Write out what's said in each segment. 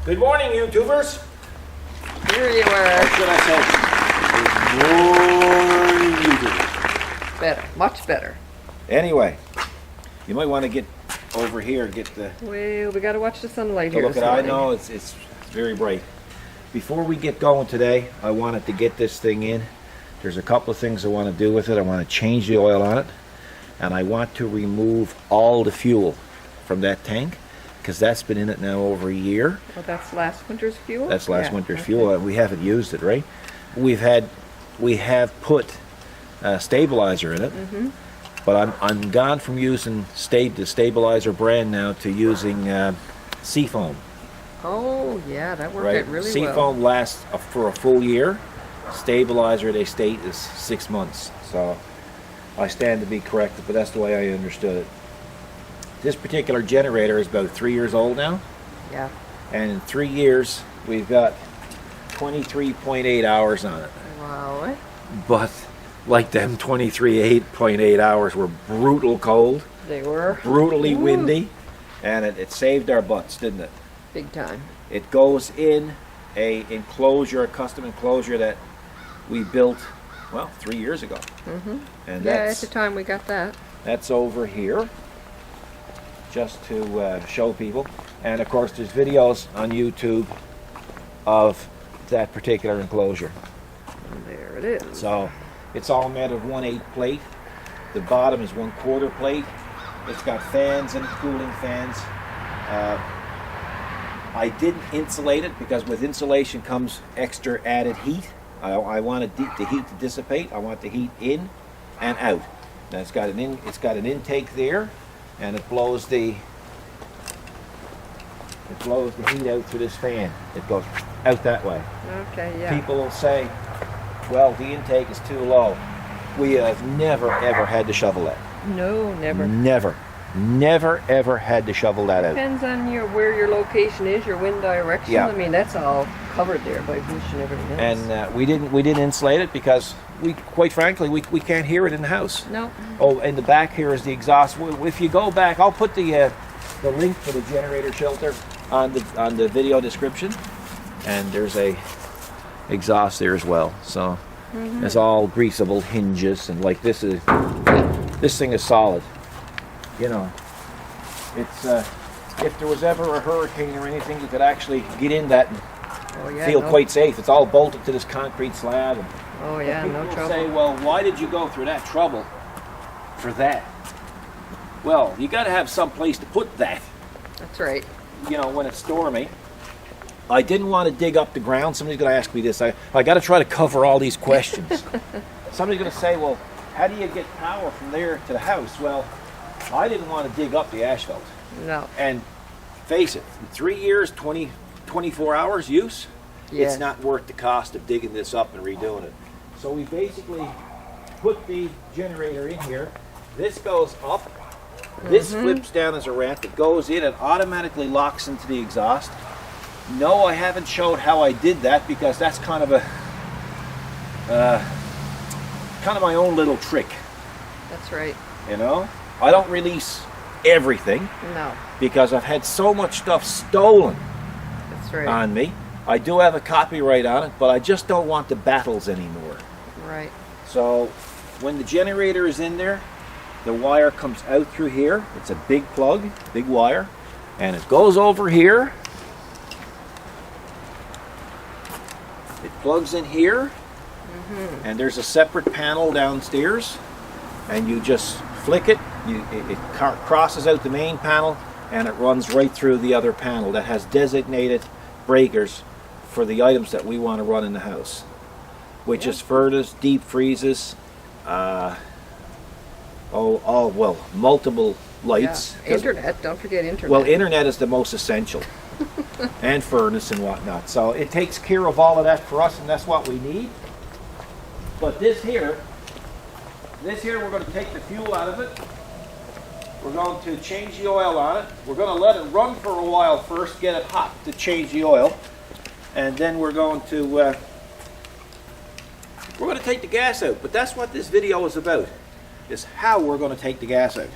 Good morning, YouTubers. Here you are. What should I say? Good morning, YouTubers. Better, much better. Anyway, you might want to get over here, get the... Well, we got to watch the sunlight So here. look at, I know it's very bright. Before we get going today, I wanted to get this thing in. There's a couple of things I want to do with it. I want to change the oil on it, and I want to remove all the fuel from that tank, because that's been in it now over a year. Oh, that's last winter's fuel? That's last winter's okay. fuel. We haven't used it, right? We have put stabilizer in it, but I'm gone from using the stabilizer brand now to using Seafoam. Oh, yeah, that worked Right? out really well. Seafoam lasts for a full year. Stabilizer, they state, is 6 months. So I stand to be corrected, but that's the way I understood it. This particular generator is about 3 years old now. Yeah. And in 3 years, we've got 23.8 hours on it. Wow. But like them 23.8 hours were brutal cold, They were. brutally Ooh. windy, and it saved our butts, didn't it? Big time. It goes in a custom enclosure that we built, well, 3 years ago. And Yeah, at the time we got that. that's over here, just to show people. And of course there's videos on YouTube of that particular enclosure. And there it is. So it's all made of 1/8 plate. The bottom is 1/4 plate. It's got fans and cooling fans. I didn't insulate it because with insulation comes extra added heat. I wanted the heat to dissipate. I want the heat in and out. Now it's got an intake there, and it blows the heat out through this fan. It goes out that way. Okay, yeah. People will say, well, the intake is too low. We have never ever had to shovel that. No, never. Never ever had to shovel that out. Depends on where your location is, your wind direction. Yeah. I mean, that's all covered there by bush and everything else. And we didn't insulate it because quite frankly we can't hear it in the house. No. Oh, in the back here is the exhaust. If you go back, I'll put the link for the generator shelter on the video description, and there's a exhaust there as well. So it's all greasable hinges, and like this thing is solid. You know, it's if there was ever a hurricane or anything, you could actually get in that and Oh, yeah, feel quite safe. It's all bolted to this concrete slab. And Oh, yeah, no people trouble. say, well, why did you go through that trouble for that? Well, you got to have some place to put that. That's right. You know, when it's stormy. I didn't want to dig up the ground. Somebody's going to ask me this. I got to try to cover all these questions. Somebody's going to say, well, how do you get power from there to the house? Well, I didn't want to dig up the asphalt. No. And face it, in 3 years, 24 hours use, Yes. it's not worth the cost of digging this up and redoing it. So we basically put the generator in here. This goes up. This flips down as a ramp. It goes in and automatically locks into the exhaust. No, I haven't showed how I did that because that's kind of my own little trick, That's right. you know? I don't release everything No. because I've had so much stuff stolen That's right. on me. I do have a copyright on it, but I just don't want the battles anymore. Right. So when the generator is in there, the wire comes out through here. It's a big plug, big wire, and it goes over here. It plugs in here, and there's a separate panel downstairs, and you just flick it. It crosses out the main panel, and it runs right through the other panel that has designated breakers for the items that we want to run in the house, which is furnace, deep freezes, multiple lights. Yeah. Internet. Don't forget internet. Well, internet is the most essential, and furnace and whatnot. So it takes care of all of that for us, and that's what we need. But this here, we're going to take the fuel out of it. We're going to change the oil on it. We're going to let it run for a while first, get it hot to change the oil, and then we're going to take the gas out. But that's what this video is about, is how we're going to take the gas out.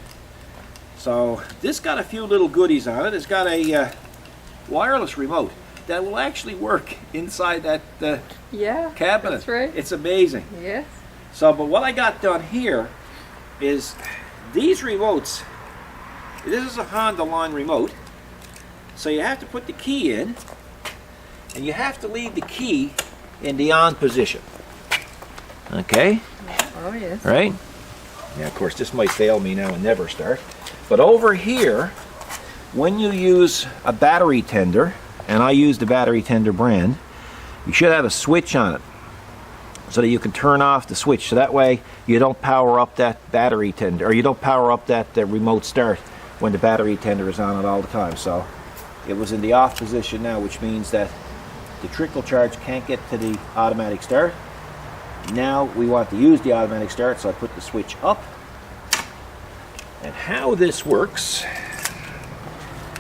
So this got a few little goodies on it. It's got a wireless remote. that will actually work inside that Yeah. cabinet. That's right. It's amazing. Yes. So, but what I got done here is these remotes. This is a Honda line remote. So you have to put the key in, and you have to leave the key in the on position. Okay? Oh, yes. Right? Yeah, of course, this might fail me now and never start. But over here, when you use a battery tender, and I use the battery tender brand, you should have a switch on it so that you can turn off the switch. So that way you don't power up that battery tender, or you don't power up that remote start when the battery tender is on it all the time. So it was in the off position now, which means that the trickle charge can't get to the automatic start. Now we want to use the automatic start, so I put the switch up. And how this works,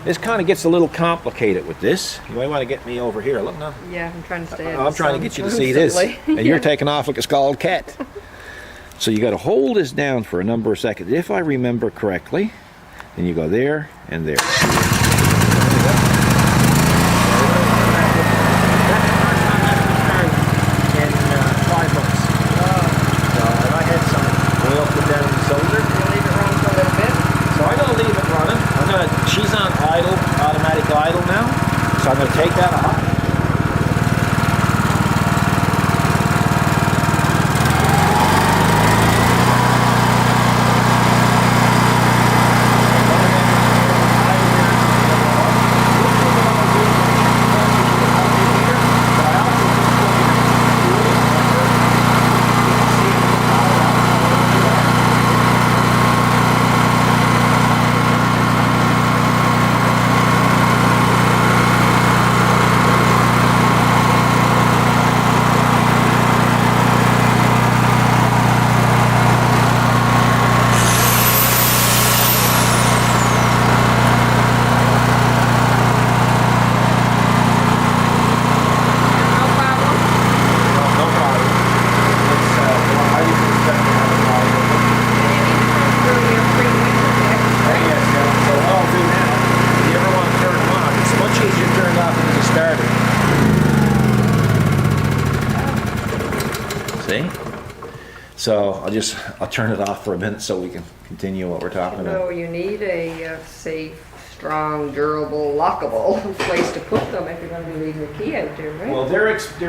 this kind of gets a little complicated with this. You might want to get me over here. Look now. Yeah, I'm trying to stay. I'm trying to get you to see this, and you're taking off like a scalded cat. So you got to hold this down for a number of seconds. If I remember correctly, then you go there and there. She's on idle, automatic idle now, so I'm going to take that off. So I'll turn it off for a minute so we can continue what we're talking about. No, you need a safe, strong, durable, lockable place to put them if you're going to be leaving the key out there, right? Well, they're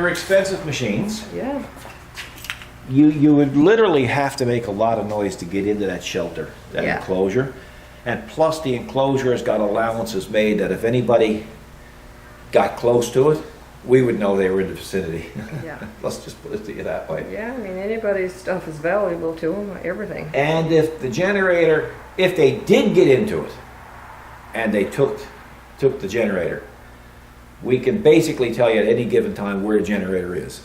expensive machines. Yeah. You would literally have to make a lot of noise to get into that shelter, that Yeah. enclosure. And plus the enclosure has got allowances made that if anybody got close to it, we would know they were in the vicinity. Yeah. Let's just put it to you that way. Yeah, I mean, anybody's stuff is valuable to them, everything. And if the generator, if they did get into it, and they took the generator, we can basically tell you at any given time where the generator is.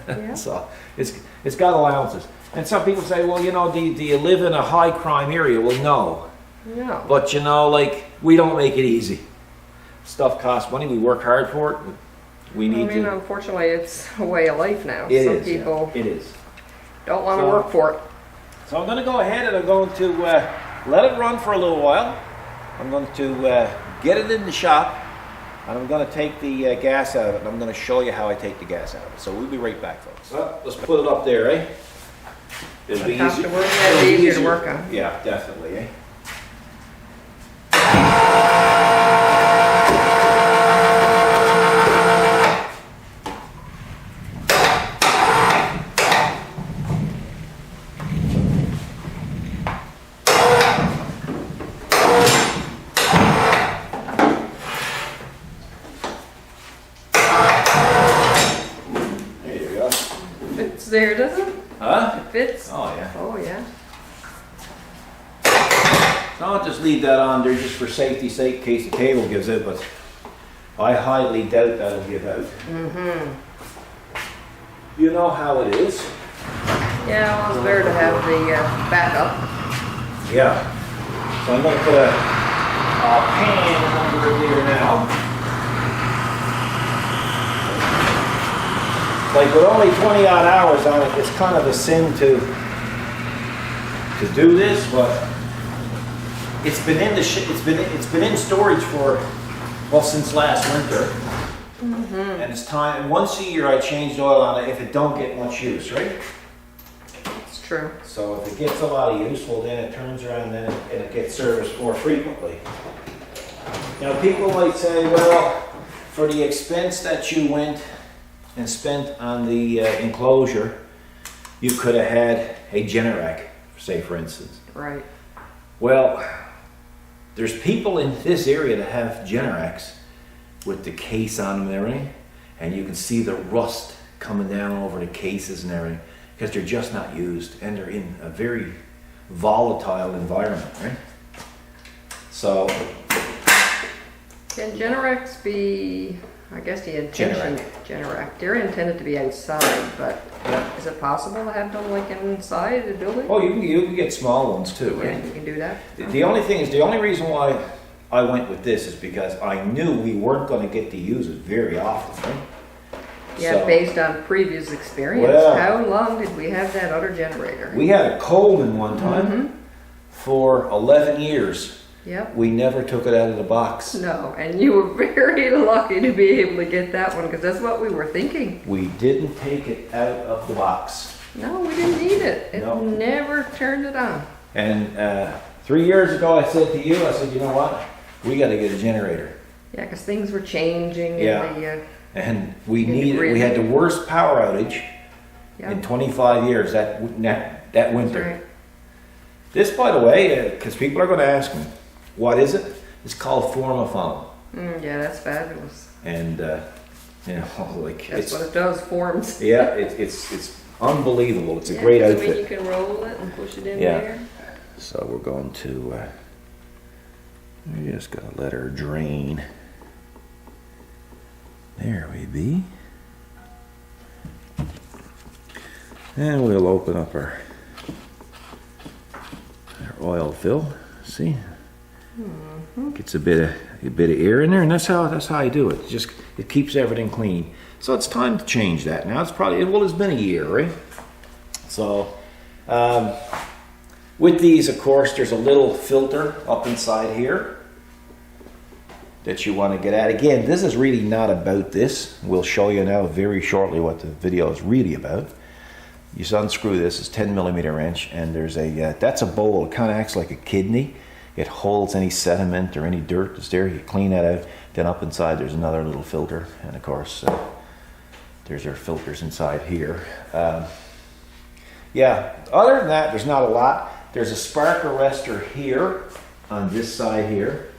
Yeah. So it's got allowances. And some people say, well, you know, do you live in a high crime area? Well, no. No. But you know, like, we don't make it easy. Stuff costs money. We work hard for it. We need to. Unfortunately, it's a way of life now. It Some is, yeah. people It is. don't want to So- work for it. So I'm going to go ahead and I'm going to let it run for a little while. I'm going to get it in the shop, and I'm going to take the gas out of it, and I'm going to show you how I take the gas out of it. So we'll be right back, folks. Well, let's put it up there, eh? It'll be Tough easier. to work, yeah, it'll be easier to work on. Yeah, definitely, eh? It's there, doesn't it? Huh? It fits. Oh, yeah. Oh, yeah. So I'll just leave that on there just for safety's sake in case the cable gives out, but I highly doubt that'll give out. Mm-hmm. You know how it is. Yeah, well, it's better to have the backup. Yeah. So I'm going to put a pan under there now. Like with only 20 odd hours on it, it's kind of a sin to do this, but it's been in the it's been in storage for, well, since last winter. And it's time, once a year I change the oil on it if it don't get much use, right? It's true. So if it gets a lot of use, well then it turns around and it gets serviced more frequently. Now people might say, well, for the expense that you went and spent on the enclosure, you could have had a Generac, say for instance. Right. Well, there's people in this area that have Generacs with the case on them and everything, and you can see the rust coming down over the cases and everything because they're just not used and they're in a very volatile environment, right? So, Can Generacs be, I guess the intention, Generac, they're intended to be outside, but is it possible to have them like inside the building? oh, you can get small ones too, Yeah, right? you can do that. The only thing is, the only reason why I went with this is because I knew we weren't going to get to use it very often, right? Yeah, So, based on previous experience. Well- How long did we have that other generator? we had a Coleman one time for 11 years. Yep. We never took it out of the box. No, and you were very lucky to be able to get that one because that's what we were thinking. We didn't take it out of the box. No, we didn't need it. It No. never turned it on. And 3 years ago, I said to you, I said, you know what? We got to get a generator. Yeah, because things were changing. Yeah. And And we In the needed. grid. We had the worst power outage yeah, in 25 years that winter. that's right. This, by the way, because people are going to ask me, what is it? It's called Formaphone. Yeah, that's fabulous. And, you know, like, That's what it does, forms. yeah, it's unbelievable. It's a Yeah, great 'cause I mean, outfit. you can roll it and push it in Yeah. there. So we're going to, we just got to let her drain. There we be. And we'll open up our oil fill. See? Gets a bit of air in there, and that's how I do it. It keeps everything clean. So it's time to change that. Now it's it's been a year, right? So with these, of course, there's a little filter up inside here that you want to get at. Again, this is really not about this. We'll show you now very shortly what the video is really about. You just unscrew this. It's 10mm wrench, and there's that's a bowl. It kind of acts like a kidney. It holds any sediment or any dirt that's there. You clean that out. Then up inside there's another little filter, and of course there's our filters inside here. Yeah, other than that, there's not a lot. There's a spark arrestor here on this side here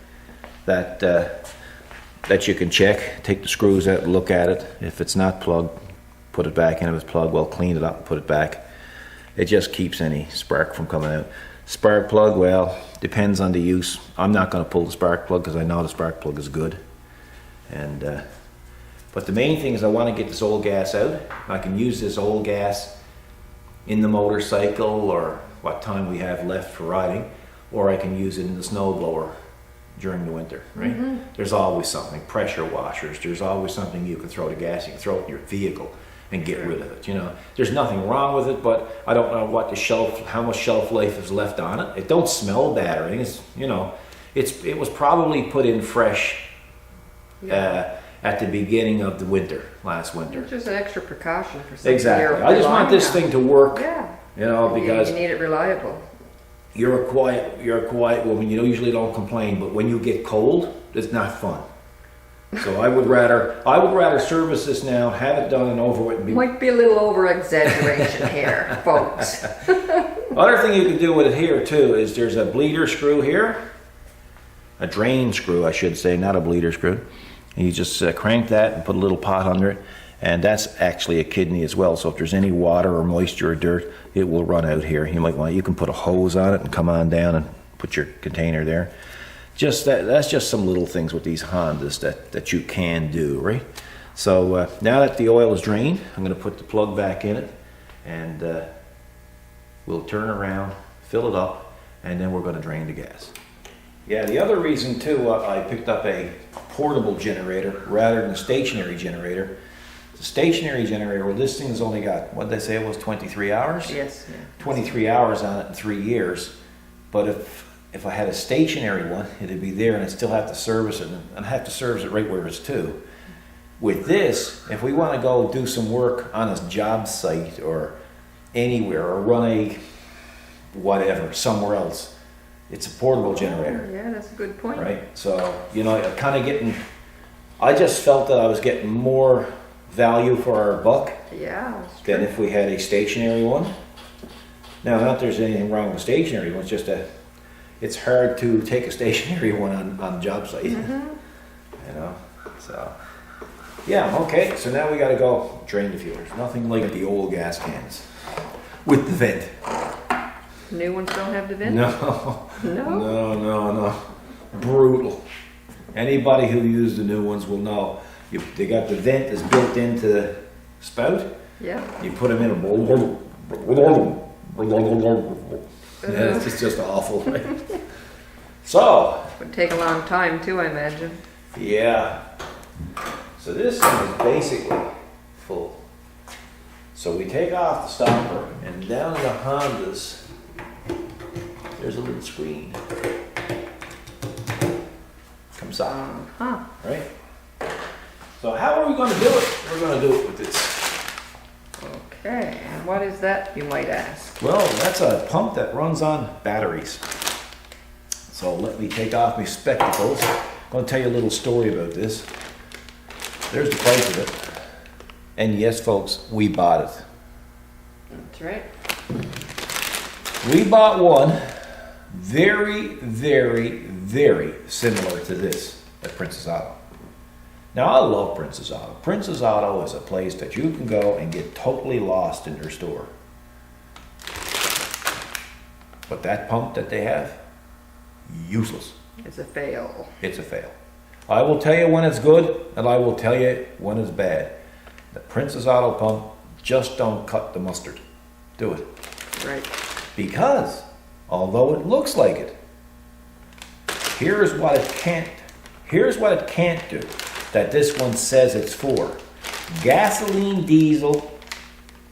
that that you can check. Take the screws out and look at it. If it's not plugged, put it back in. If it's plugged, well, clean it up and put it back. It just keeps any spark from coming out. Spark plug, well, depends on the use. I'm not going to pull the spark plug because I know the spark plug is good. And but the main thing is I want to get this old gas out. I can use this old gas in the motorcycle or what time we have left for riding, or I can use it in the snowblower during the winter, right? There's always something, pressure washers, there's always something you can throw the gas, you can throw it in your vehicle and get rid of it, you know. There's nothing wrong with it, but I don't know what how much shelf life is left on it. It don't smell bad or anything, it's, you know, it was probably put in fresh at the beginning of the winter, last winter. It's just an extra precaution for something. Exactly. I just want this thing to work, Yeah. you know, because you need it reliable. you're a quiet woman. You usually don't complain, but when you get cold, it's not fun. So I would rather service this now, have it done and over with. And Might be a little over exaggeration here, folks. Other thing you can do with it here too is there's a bleeder screw here, a drain screw, I should say, not a bleeder screw. And you just crank that and put a little pot under it, and that's actually a kidney as well. So if there's any water or moisture or dirt, it will run out here. You can put a hose on it and come on down and put your container there. That's just some little things with these Hondas that you can do, right? So now that the oil is drained, I'm going to put the plug back in it, and we'll turn around, fill it up, and then we're going to drain the gas. Yeah, the other reason too, I picked up a portable generator rather than a stationary generator. The stationary generator, well, this thing's only got, what did they say it was, 23 hours? Yes. Yeah. 23 hours on it in 3 years. But if I had a stationary one, it'd be there and I'd still have to service it, and I'd have to service it right where it's to. With this, if we want to go do some work on a job site or anywhere, or run a whatever somewhere else, it's a portable generator, Yeah, that's a good point. right? So, you know, kind of getting, I just felt that I was getting more value for our buck Yeah, that's than true. if we had a stationary one. Now, not that there's anything wrong with stationary ones, just it's hard to take a stationary one on job site, you know, so. Yeah, okay, so now we gotta go drain the fuel. There's nothing like the old gas cans with the vent. New ones don't have the vent? No, No? no. Brutal. Anybody who used the new ones will know. They got the vent that's built into the spout. Yeah. You put them in a it's just awful, right? So, Would take a long time too, I imagine. yeah. So this thing is basically full. So we take off the stopper, and down in the Hondas, there's a little screen. Comes on, Huh. right? So how are we going to do it? We're going to do it with this. Okay, and what is that, you might ask? Well, that's a pump that runs on batteries. So let me take off my spectacles. I'm going to tell you a little story about this. There's the price of it. And yes, folks, we bought it. That's right. We bought one very, very, very similar to this at Princess Auto. Now, I love Princess Auto. Princess Auto is a place that you can go and get totally lost in their store. But that pump that they have, useless. It's a fail. It's a fail. I will tell you when it's good, and I will tell you when it's bad. The Princess Auto pump just don't cut the mustard. Do it. Right. Because, although it looks like it, here's what it can't do that this one says it's for. Gasoline, diesel,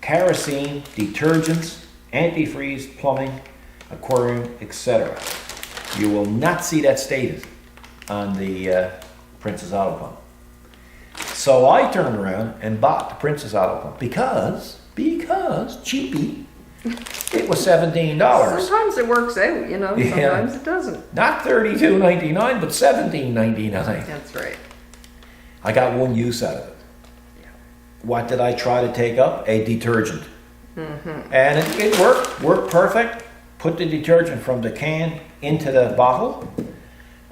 kerosene, detergents, antifreeze, plumbing, aquarium, etc. You will not see that stated on the Princess Auto pump. So I turned around and bought the Princess Auto pump because cheapy. It was $17. Sometimes it works out, you know, Yeah. sometimes it doesn't. Not $32.99, but $17.99. That's right. I got one use out of it. What did I try to take up? A detergent. And it worked perfect. Put the detergent from the can into the bottle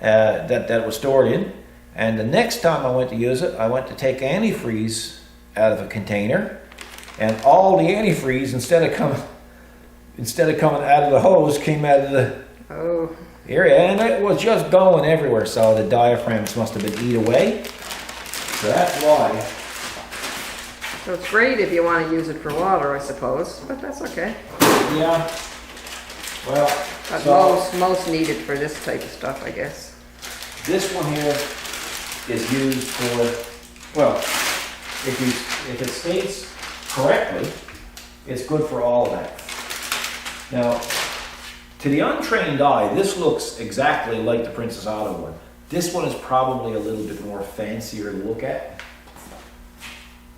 that it was stored in. And the next time I went to use it, I went to take antifreeze out of a container. And all the antifreeze, instead of coming out of the hose, came out of the Oh, area, and it was just going everywhere. So the diaphragms must have been eat away. So that's why. so it's great if you want to use it for water, I suppose, but that's okay. Yeah. Well, But so most need it for this type of stuff, I guess. this one here is used for, well, if it states correctly, it's good for all of that. Now, to the untrained eye, this looks exactly like the Princess Auto one. This one is probably a little bit more fancier to look at.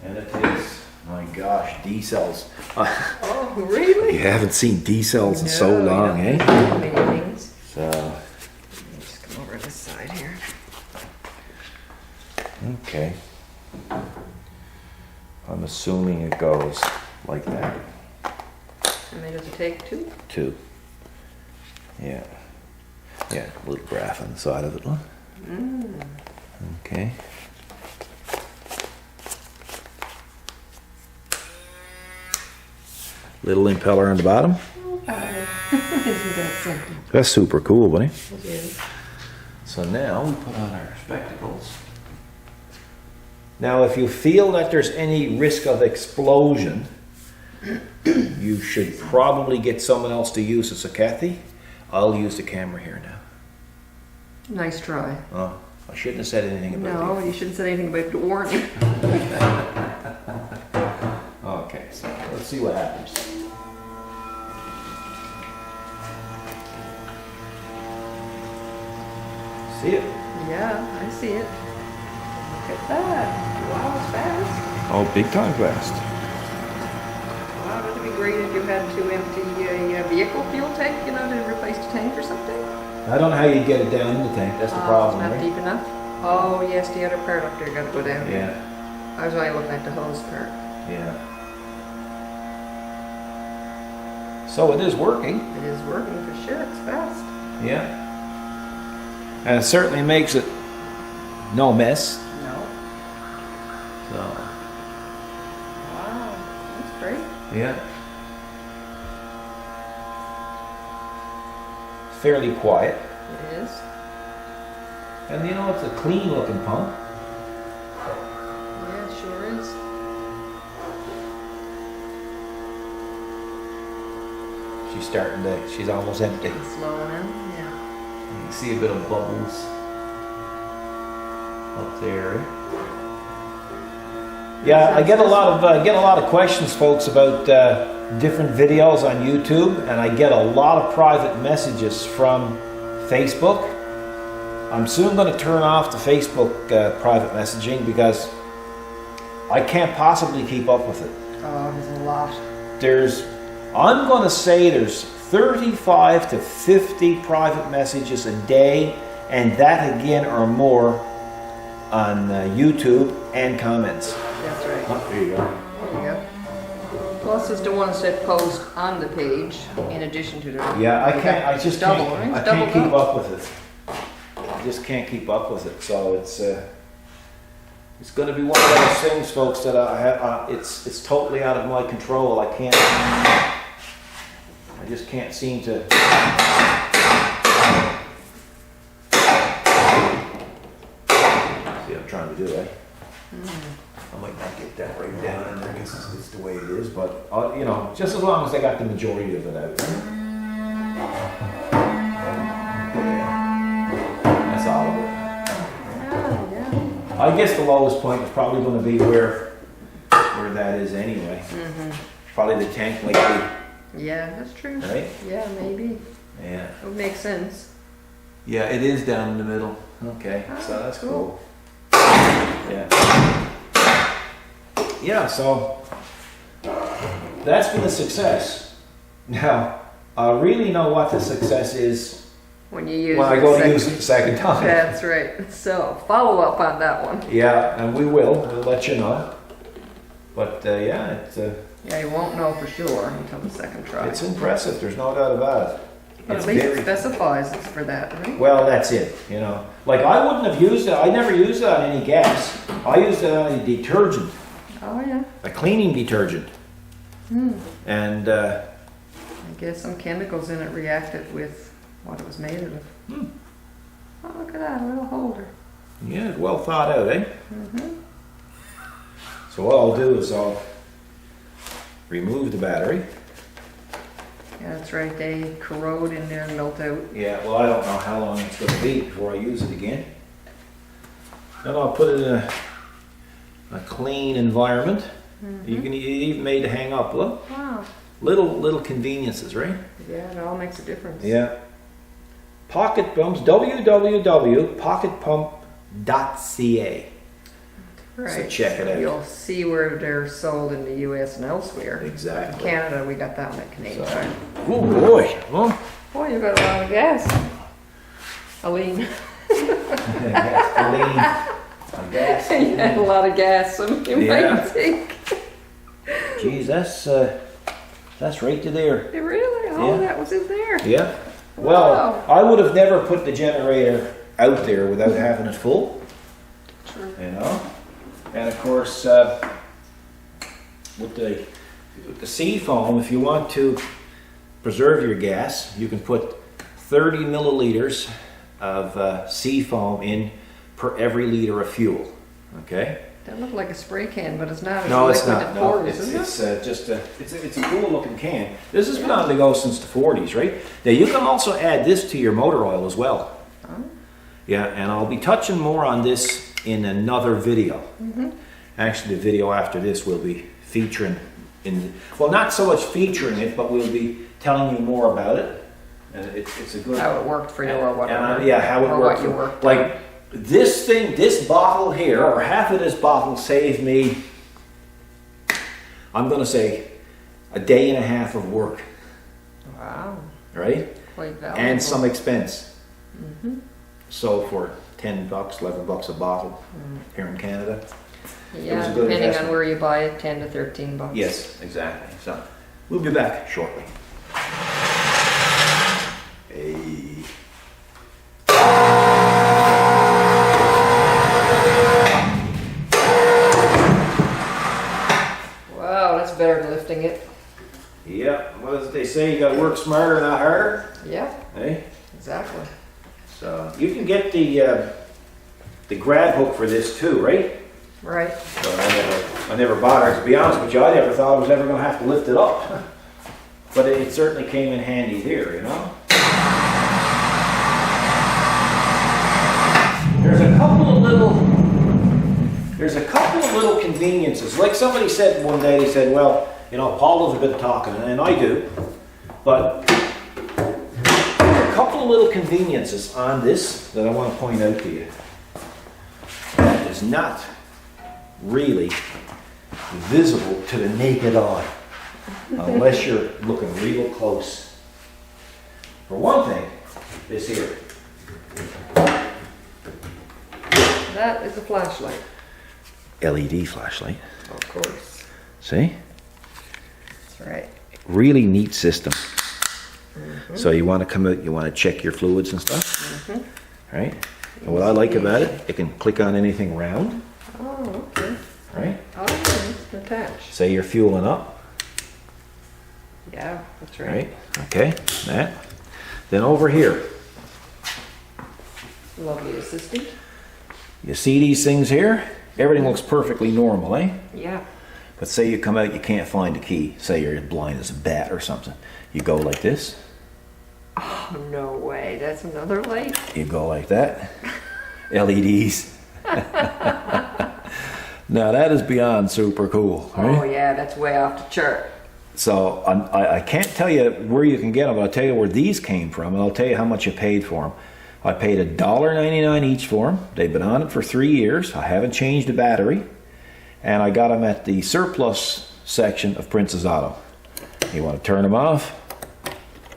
And it is, my gosh, D-cells. Oh, really? You haven't seen D-cells in so No, long, you eh? don't have many things. So, Let me just come over this side here. okay. I'm assuming it goes like that. And they just take two. Two. Yeah. Yeah, a little graph on the side of it. Look. Okay. Little impeller on the bottom. Isn't that something? That's super cool, buddy. It is. So now we put on our spectacles. Now, if you feel that there's any risk of explosion, you should probably get someone else to use it. So, Kathy, I'll use the camera here now. Nice try. Oh, I shouldn't have said anything about No, you shouldn't say anything about the warning. it. Okay, so let's see what happens. See it? Yeah, I see it. Look at that. Wow. Oh, big time fast. Wow, would it be great if you had to empty a vehicle fuel tank, you know, to replace the tank or something? I don't know how you get it down in the tank. That's the problem, Not right? deep enough? Oh, yes, the other part up there got to go down. Yeah, I was only looking at the hose part. yeah. So it is working. It is working for sure, it's fast. Yeah. And it certainly makes it no mess. No. So, Wow, that's great. yeah. Fairly quiet. It is. And you know, it's a clean looking pump. Yeah, it sure is. She's almost empty. It's slowing in, yeah. You can see a bit of bubbles up there. Yeah, I get a lot of questions, folks, about different videos on YouTube, and I get a lot of private messages from Facebook. I'm soon going to turn off the Facebook private messaging because I can't possibly keep up with it. Oh, there's a lot. I'm going to say there's 35 to 50 private messages a day, and that again or more on YouTube and comments. That's right. Oh, there you go. There you go. Plus, there's the ones that post on the page in addition to the. Yeah, I just double, can't. right? I can't Double keep up with it. I just can't keep up with it. So it's going to be one of those things, folks, that I have. It's totally out of my control. I just can't seem to. See what I'm trying to do, eh? I might not get that right down in there because it's the way it is, but you know, just as long as I got the majority of it out. That's all of it. Yeah. I guess the lowest point is probably going to be where that is anyway. Probably the tank might Yeah, that's true. be, right? Yeah, maybe. Yeah. It would make sense. Yeah, it is down in the middle. Okay, so that's cool. Yeah. Yeah, so that's been a success. Now, I really know what the success is When you use when I it go to second- use it the second time. That's right. So, follow up on that one. Yeah, and we will. We'll let you know. But yeah, Yeah, you won't know for sure until the second try. it's impressive. There's no doubt about it. But It's at least it very- specifies it's for that, right? Well, that's it, you know. Like I wouldn't have used it, I never used it on any gas. I used it on a detergent, Oh, yeah. a cleaning detergent. And I guess some chemicals in it reacted with what it was made of. Oh, look at that, a little holder. yeah, it's well thought out, eh? So what I'll do is I'll remove the battery. Yeah, that's right. They corrode in there and melt out. Yeah, well, I don't know how long it's going to be before I use it again. Then I'll put it in a clean environment. You can even made to hang up. Look, Wow. little conveniences, right? Yeah, it all makes a difference. Yeah. Pocket pumps, www.pocketpump.ca. Right. So check it out. You'll see where they're sold in the U.S. and elsewhere. Exactly. In Canada, we got that one at Canadian Tire. Oh boy. Well, Boy, you got a lot of gas. Aline. I guess. You had a lot of gas, so you Yeah. might think. Geez, that's right to there. Really? Oh, Yeah. that was in there. Yeah. Well, Wow. I would have never put the generator out there without having it full. True. You know. And of course, with the sea foam, if you want to preserve your gas, you can put 30 milliliters of sea foam in per every liter of fuel. Okay. That looked like a spray can, but it's not. No, it's liquid not. that No, pours, it's is it? just it's a cool looking can. This has been on the go since the 40s, right? Now you can also add this to your motor oil as well. Oh. Yeah, and I'll be touching more on this in another video. Actually, the video after this will be featuring well, not so much featuring it, but we'll be telling you more about it. And it's a good How it worked for you or whatever. yeah, how it or worked. what you worked Like this bottle here, or half of this bottle saved me I'm going to say a day and a half of work, Wow. right? Quite valuable. And some expense. Mm-hmm. So for $10, $11 a bottle here in Canada. Yeah, was a good depending investment. on where you buy it, 10 to 13 bucks. Yes, exactly. So we'll be back shortly. Hey. Wow, that's better than lifting it. Yeah, what does they say? You got to work smarter, not harder. Yeah, Hey. exactly. So you can get the grab hook for this too, right? Right. So I never bothered. To be honest with you, I never thought I was ever going to have to lift it up. But it certainly came in handy here, you know. There's a couple of little conveniences. Like somebody said one day, they said, well, you know, Paul does a bit of talking, and I do. But a couple of little conveniences on this that I want to point out to you. That is not really visible to the naked eye unless you're looking real close. For one thing, this here. That is a flashlight. LED flashlight. Of course. See? That's right. Really neat system. So you want to come out, you want to check your fluids and stuff, right? And what I like about it, it can click on anything round, Oh, okay. right? Oh, it's attached. Say you're fueling up, Yeah, that's right. right? Okay, that. Then over here, Lovely assistant. you see these things here? Everything looks perfectly normal, eh? Yeah. But say you come out, you can't find the key. Say you're blind as a bat or something. You go like this, Oh, no way. That's another light. you go like that. LEDs. Now that is beyond super cool, right? Oh, yeah, that's way off the chart. So I can't tell you where you can get them, but I'll tell you where these came from, and I'll tell you how much you paid for them. I paid $1.99 each for them. They've been on it for 3 years. I haven't changed the battery, and I got them at the surplus section of Princess Auto. You want to turn them off?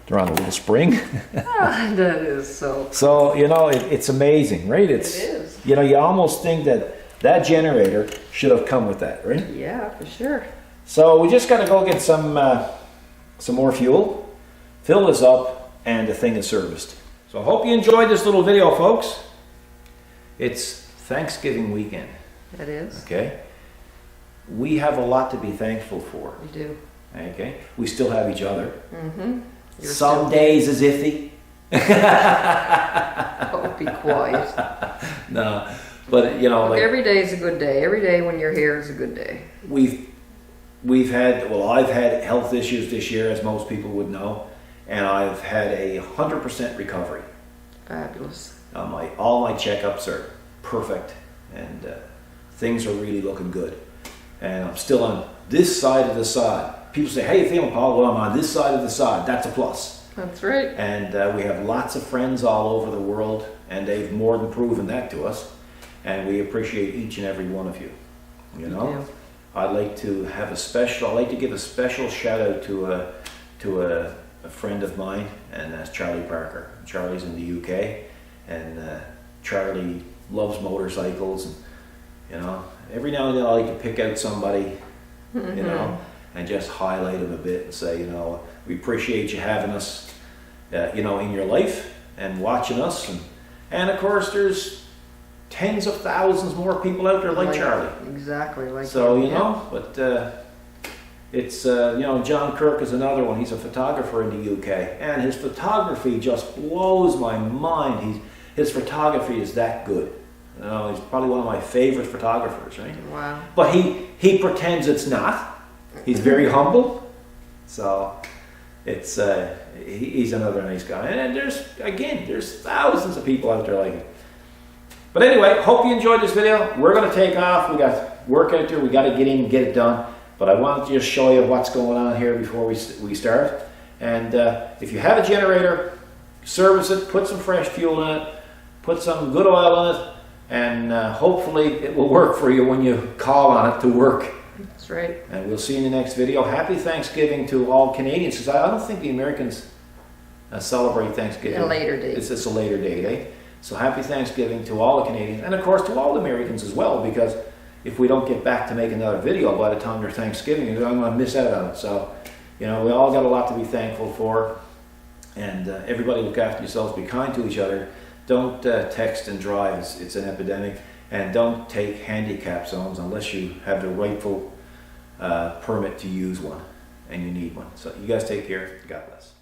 They're on a little spring. Ah, that is so. So, you know, it's amazing, right? It is. You know, you almost think that generator should have come with that, right? Yeah, for sure. So we just got to go get some more fuel, fill this up, and the thing is serviced. So I hope you enjoyed this little video, folks. It's Thanksgiving weekend, It is. okay? We have a lot to be thankful for, We do. okay? We still have each other. Mm-hmm. Some days is iffy. Oh, be quiet. No, but you know, Look, like every day is a good day. Every day when you're here is a good day. I've had health issues this year, as most people would know, and I've had a 100% recovery. Fabulous. All my checkups are perfect, and things are really looking good. And I'm still on this side of the sod. People say, "How you feeling, Paul?" Well, I'm on this side of the sod. That's a plus. That's right. And we have lots of friends all over the world, and they've more than proven that to us. And we appreciate each and every one of you. You know, Yeah. I'd like to give a special shout out to a friend of mine, and that's Charlie Parker. Charlie's in the UK, and Charlie loves motorcycles, and you know, every now and then I like to pick out somebody, you know, and just highlight them a bit and say, you know, we appreciate you having us, you know, in your life and watching us, and of course there's tens of thousands more people out there like Charlie. Exactly like So him, you yeah. know, but it's you know, John Kirk is another one. He's a photographer in the UK, and his photography just blows my mind. His photography is that good. You know, he's probably one of my favorite photographers, right? Wow. But he pretends it's not. He's very humble. So it's he's another nice guy. And there's thousands of people out there like him. But anyway, hope you enjoyed this video. We're going to take off. We got work out there. We got to get in and get it done. But I wanted to just show you what's going on here before we start. And if you have a generator, service it, put some fresh fuel in it, put some good oil in it, and hopefully it will work for you when you call on it to work. That's That's right. And we'll see you in the next video. Happy Thanksgiving to all Canadians, because I don't think the Americans celebrate Thanksgiving. At a later date. It's a later date, eh? So happy Thanksgiving to all the Canadians, and of course to all the Americans as well, because if we don't get back to make another video by the time there's Thanksgiving, I'm going to miss out on it. So, you know, we all got a lot to be thankful for, and everybody look after yourselves, be kind to each other. Don't text and drive, it's an epidemic, and don't take handicap zones unless you have the rightful permit to use one, and you need one. So you guys take care. God bless.